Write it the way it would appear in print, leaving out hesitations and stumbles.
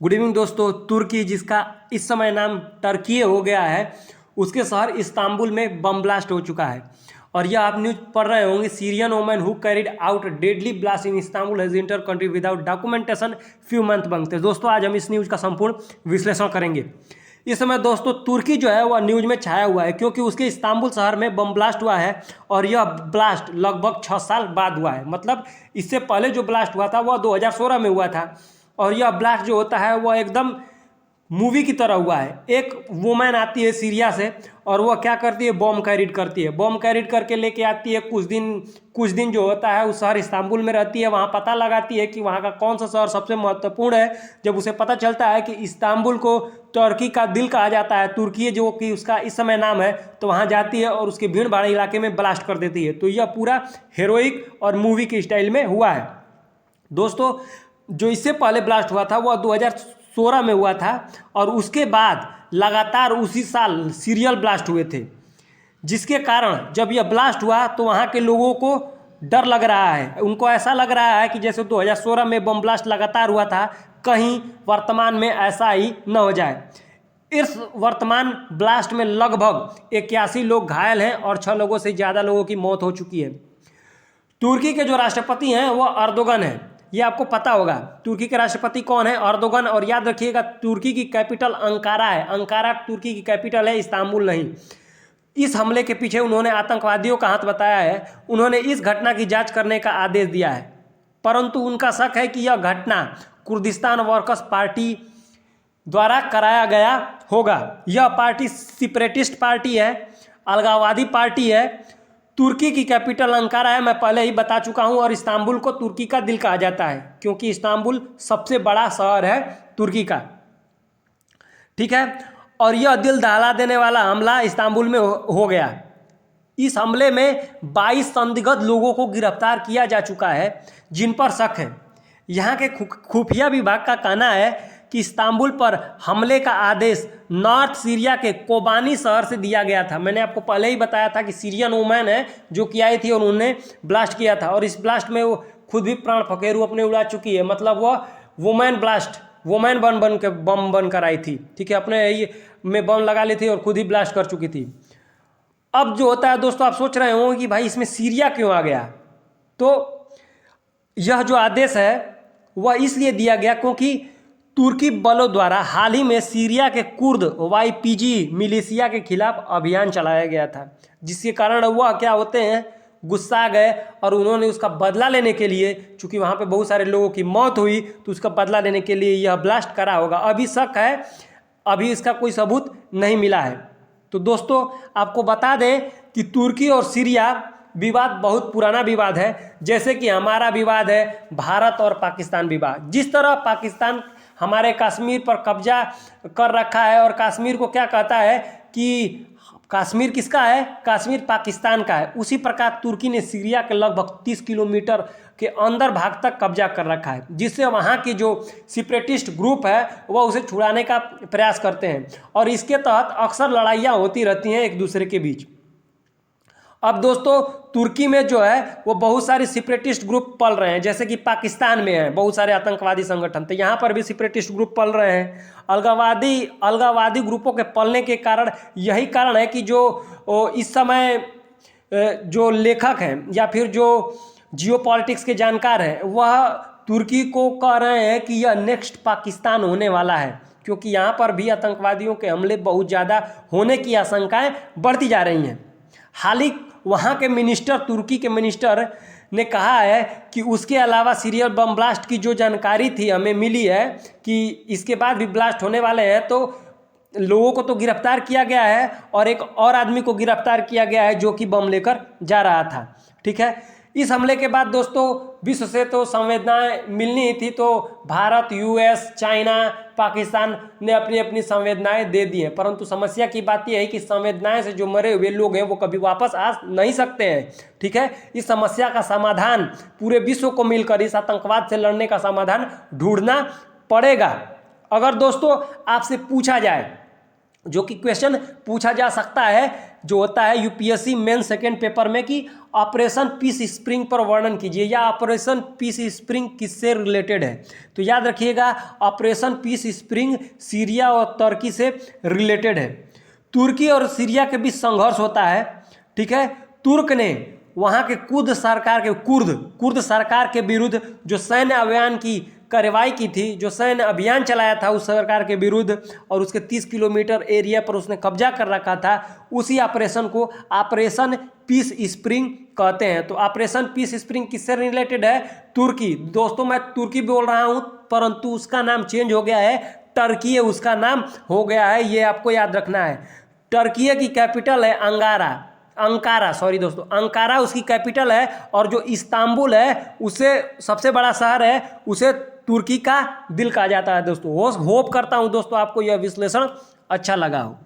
Good evening दोस्तों। तुर्की, जिसका इस समय नाम टर्की हो गया है, उसके शहर इस्तांबुल में बम ब्लास्ट हो चुका है। और यह आप न्यूज पढ़ रहे होंगे, Syrian woman who carried out deadly blast in Istanbul has inter country without documentation few month बनते। दोस्तों आज हम इस न्यूज का संपूर्ण विश्लेषण करेंगे। इस समय दोस्तों तुर्की जो है वह न्यूज में छाया हुआ है, क्योंकि उसके इस्तांबुल शहर में बम ब्लास्ट हुआ है। और यह ब्लास्ट लगभग 6 साल बाद हुआ है। मतलब इससे पहले जो ब्लास्ट हुआ था वह 2016 में हुआ था। और यह ब्लास्ट जो होता है वह एकदम मूवी की तरह हुआ है। एक वुमेन आती है सीरिया से और वह क्या करती है, बॉम्ब कैरिड करती है। बॉम्ब कैरिड करके लेके आती है। कुछ दिन जो होता है उस शहर इस्तांबुल में रहती है। वहाँ पता लगाती है कि वहाँ का कौन सा शहर सबसे महत्वपूर्ण है। जब उसे पता चलता है कि इस्तांबुल को टर्की का दिल कहा जाता है, तुर्की जो कि उसका इस समय नाम है, तो वहाँ जाती है और उसके भीड़ भाड़ इलाके में ब्लास्ट कर देती है। तो यह पूरा हीरोइक और मूवी के स्टाइल में हुआ है। दोस्तों जो इससे पहले ब्लास्ट हुआ था वह 2016 में हुआ था। और उसके बाद लगातार उसी साल सीरियल ब्लास्ट हुए थे, जिसके कारण जब यह ब्लास्ट हुआ तो वहाँ के लोगों को डर लग रहा है। उनको ऐसा लग रहा है कि जैसे 2016 में बम ब्लास्ट लगातार हुआ था, कहीं वर्तमान में ऐसा ही न हो जाए। इस वर्तमान ब्लास्ट में लगभग 81 लोग घायल हैं और 6 लोगों से ज़्यादा लोगों की मौत हो चुकी है। तुर्की के जो राष्ट्रपति हैं वह अर्दोगन है। ये आपको पता होगा तुर्की के राष्ट्रपति कौन है, अर्दोगन। और याद रखिएगा तुर्की की कैपिटल अंकारा है। अंकारा तुर्की की कैपिटल है, इस्तांबुल नहीं। इस हमले के पीछे उन्होंने आतंकवादियों का हाथ बताया है। उन्होंने इस घटना की जांच करने का आदेश दिया है, परंतु उनका शक है कि यह घटना कुर्दिस्तान वर्कर्स पार्टी द्वारा कराया गया होगा। यह पार्टी सेपरेटिस्ट पार्टी है, अलगाववादी पार्टी है। तुर्की की कैपिटल अंकारा है, मैं पहले ही बता चुका हूं। और इस्तांबुल को तुर्की का दिल कहा जाता है, क्योंकि इस्तांबुल सबसे बड़ा शहर है तुर्की का। ठीक है। और यह दिल दहला देने वाला हमला इस्तांबुल में हो गया। इस हमले में 22 संदिग्ध लोगों को गिरफ्तार किया जा चुका है, जिन पर शक है। यहाँ के खुफिया विभाग का कहना है कि इस्तांबुल पर हमले का आदेश नॉर्थ सीरिया के कोबानी शहर से दिया गया था। मैंने आपको पहले ही बताया था कि सीरियन वुमेन है जो कि आई थी और उन्होंने ब्लास्ट किया था। और इस ब्लास्ट में वो खुद भी प्राण फकेरू अपने उड़ा चुकी है। मतलब वह वुमेन बम बनकर आई थी। ठीक है, अपने ही में बम लगा ली थी और खुद ही ब्लास्ट कर चुकी थी। अब जो होता है दोस्तों, आप सोच रहे होंगे कि भाई इसमें सीरिया क्यों आ गया। तो यह जो आदेश है वह इसलिए दिया गया क्योंकि तुर्की बलों द्वारा हाल ही में सीरिया के कुर्द YPG मिलिशिया के खिलाफ अभियान चलाया गया था, जिसके कारण वह क्या होते हैं, गुस्सा गए और उन्होंने उसका बदला लेने के लिए, चूंकि वहाँ पे बहुत सारे लोगों की मौत हुई, तो उसका बदला लेने के लिए यह ब्लास्ट करा होगा। अभी शक है, अभी इसका कोई सबूत नहीं मिला है। तो दोस्तों आपको बता दें कि तुर्की और सीरिया विवाद बहुत पुराना विवाद है। जैसे कि हमारा विवाद है भारत और पाकिस्तान विवाद। जिस तरह पाकिस्तान हमारे कश्मीर पर कब्जा कर रखा है और कश्मीर को क्या कहता है कि कश्मीर किसका है, कश्मीर पाकिस्तान का है, उसी प्रकार तुर्की ने सीरिया के लगभग 30 किलोमीटर के अंदर भाग तक कब्जा कर रखा है, जिससे वहाँ की जो सेपरेटिस्ट ग्रुप है वह उसे छुड़ाने का प्रयास करते हैं। और इसके तहत अक्सर लड़ाइयाँ होती रहती हैं एक दूसरे के बीच। अब दोस्तों तुर्की में जो है वो बहुत सारे सेपरेटिस्ट ग्रुप पल रहे हैं, जैसे कि पाकिस्तान में है बहुत सारे आतंकवादी संगठन, तो यहाँ पर भी सेपरेटिस्ट ग्रुप पल रहे हैं। अलगाववादी ग्रुपों के पलने के कारण यही कारण है कि जो इस समय जो लेखक हैं या फिर जो जियोपॉलिटिक्स के जानकार हैं वह तुर्की को कह रहे हैं कि यह नेक्स्ट पाकिस्तान होने वाला है, क्योंकि यहाँ पर भी आतंकवादियों के हमले बहुत ज़्यादा होने की आशंकाएँ बढ़ती जा रही हैं। हाल ही वहाँ के मिनिस्टर, तुर्की के मिनिस्टर ने कहा है कि उसके अलावा सीरियल बम ब्लास्ट की जो जानकारी थी हमें मिली है कि इसके बाद भी ब्लास्ट होने वाले हैं, तो लोगों को तो गिरफ्तार किया गया है और एक और आदमी को गिरफ्तार किया गया है जो कि बम लेकर जा रहा था। ठीक है। इस हमले के बाद दोस्तों विश्व से तो संवेदनाएं मिलनी ही थी, तो भारत, US, चाइना, पाकिस्तान ने अपनी अपनी संवेदनाएं दे दी हैं। परंतु समस्या की बात यह है कि संवेदनाएं से जो मरे हुए लोग हैं वो कभी वापस आ नहीं सकते हैं। ठीक है। इस समस्या का समाधान पूरे विश्व को मिलकर इस आतंकवाद से लड़ने का समाधान ढूंढना पड़ेगा। अगर दोस्तों आपसे पूछा जाए, जो कि क्वेश्चन पूछा जा सकता है जो होता है यूपीएससी मेन सेकेंड पेपर में कि ऑपरेशन पीस स्प्रिंग पर वर्णन कीजिए, या ऑपरेशन पीस स्प्रिंग किससे रिलेटेड है। तो याद रखिएगा ऑपरेशन पीस स्प्रिंग सीरिया और तुर्की से रिलेटेड है। तुर्की और सीरिया के बीच संघर्ष होता है, ठीक है। तुर्क ने वहाँ के कुर्द सरकार के विरुद्ध जो सैन्य अभियान की कार्रवाई की थी, जो सैन्य अभियान चलाया था उस सरकार के विरुद्ध, और उसके 30 किलोमीटर एरिया पर उसने कब्जा कर रखा था, उसी ऑपरेशन को ऑपरेशन पीस स्प्रिंग कहते हैं। तो ऑपरेशन पीस स्प्रिंग किससे रिलेटेड है? तुर्की। दोस्तों मैं तुर्की बोल रहा हूँ, परंतु उसका नाम चेंज हो गया है, टर्की उसका नाम हो गया है, ये आपको याद रखना है। टर्की की कैपिटल है अंकारा उसकी कैपिटल है, और जो इस्तांबुल है उसे सबसे बड़ा शहर है, उसे तुर्की का दिल कहा जाता है। दोस्तों होप करता हूँ दोस्तों आपको यह विश्लेषण अच्छा लगा हो।